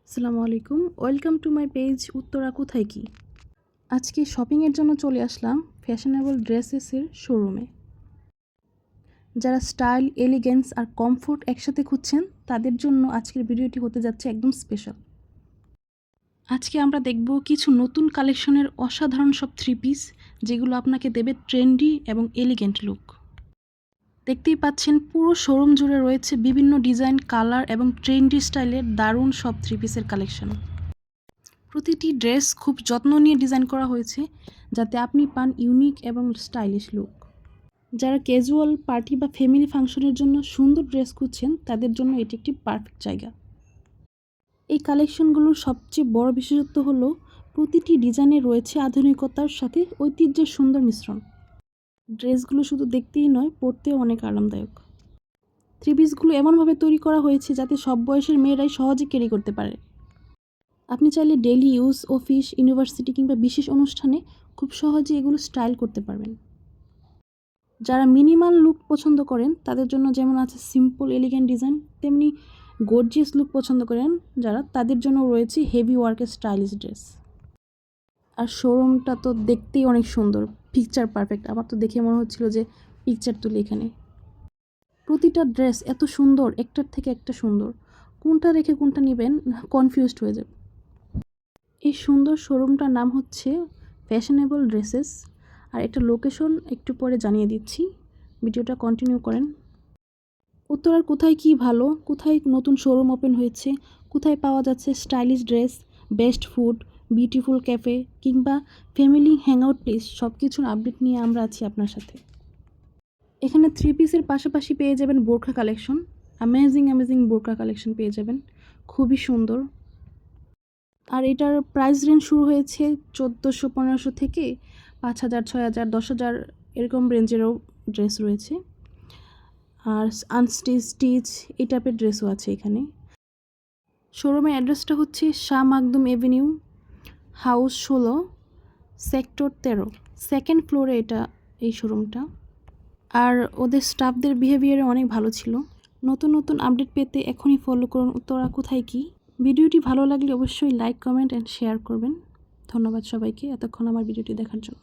আসসালামু আলাইকুম, welcome to my page Uttara কোথায় কি। আজকে শপিংয়ের জন্য চলে আসলাম ফ্যাশনেবল ড্রেসেসের শোরুমে। যারা স্টাইল, এলিগেন্স আর কমফোর্ট একসাথে খুঁজছেন তাদের জন্য আজকের ভিডিওটি হতে যাচ্ছে একদম স্পেশাল। আজকে আমরা দেখব কিছু নতুন কালেকশনের অসাধারণ সব থ্রি পিস, যেগুলো আপনাকে দেবে ট্রেন্ডি এবং এলিগেন্ট লুক। দেখতেই পাচ্ছেন পুরো শোরুম জুড়ে রয়েছে বিভিন্ন ডিজাইন, কালার এবং ট্রেন্ডি স্টাইলের দারুণ সব থ্রি পিসের কালেকশন। প্রতিটি ড্রেস খুব যত্ন নিয়ে ডিজাইন করা হয়েছে যাতে আপনি পান ইউনিক এবং স্টাইলিশ লুক। যারা ক্যাজুয়াল, পার্টি বা ফ্যামিলি ফাংশনের জন্য সুন্দর ড্রেস খুঁজছেন তাদের জন্য এটি একটি পারফেক্ট জায়গা। এই কালেকশনগুলোর সবচেয়ে বড় বিশেষত্ব হলো প্রতিটি ডিজাইনে রয়েছে আধুনিকতার সাথে ঐতিহ্যের সুন্দর মিশ্রণ। ড্রেসগুলো শুধু দেখতেই নয়, পরতেও অনেক আরামদায়ক। থ্রি পিসগুলো এমনভাবে তৈরি করা হয়েছে যাতে সব বয়সের মেয়েরাই সহজে ক্যারি করতে পারে। আপনি চাইলে ডেইলি ইউজ, অফিস, ইউনিভার্সিটি কিংবা বিশেষ অনুষ্ঠানে খুব সহজে এগুলো স্টাইল করতে পারবেন। যারা মিনিমাল লুক পছন্দ করেন তাদের জন্য যেমন আছে সিম্পল এলিগেন্ট ডিজাইন, তেমনি গর্জিয়াস লুক পছন্দ করেন যারা, তাদের জন্য রয়েছে হেভি ওয়ার্কের স্টাইলিশ ড্রেস। আর শোরুমটা তো দেখতেই অনেক সুন্দর, পিকচার পারফেক্ট। আমার তো দেখে মনে হচ্ছিল যে পিকচার তুলি এখানে। প্রতিটা ড্রেস এত সুন্দর, একটার থেকে একটা সুন্দর, কোনটা রেখে কোনটা নেবেন কনফিউজড হয়ে যাবে। এই সুন্দর শোরুমটার নাম হচ্ছে ফ্যাশনেবল ড্রেসেস, আর একটা লোকেশন একটু পরে জানিয়ে দিচ্ছি, ভিডিওটা কন্টিনিউ করেন। উত্তরার কোথায় কি ভালো, কোথায় নতুন শোরুম ওপেন হয়েছে, কোথায় পাওয়া যাচ্ছে stylish dress, best food, beautiful cafe কিংবা ফ্যামিলি হ্যাংআউট প্লেস, সব কিছুর আপডেট নিয়ে আমরা আছি আপনার সাথে। এখানে থ্রি পিসের পাশাপাশি পেয়ে যাবেন বোরখা কালেকশন, অ্যামেজিং বোরখা কালেকশন পেয়ে যাবেন, খুবই সুন্দর। আর এটার প্রাইস রেঞ্জ শুরু হয়েছে 1400-1500 থেকে 5000, 6000, 10,000 এরকম রেঞ্জেরও ড্রেস রয়েছে। আর স্টিচ এই টাইপের ড্রেসও আছে এখানে। শোরুমের অ্যাড্রেসটা হচ্ছে Shah Makhdum Avenue, house 16, sector 13, second ফ্লোরে এটা এই শোরুমটা। আর ওদের স্টাফদের বিহেভিয়ারে অনেক ভালো ছিল। নতুন আপডেট পেতে এখনই ফলো করুন উত্তরা কোথায় কি। ভিডিওটি ভালো লাগলে অবশ্যই লাইক, কমেন্ট অ্যান্ড শেয়ার করবেন। ধন্যবাদ সবাইকে এতক্ষণ আমার ভিডিওটি দেখার জন্য।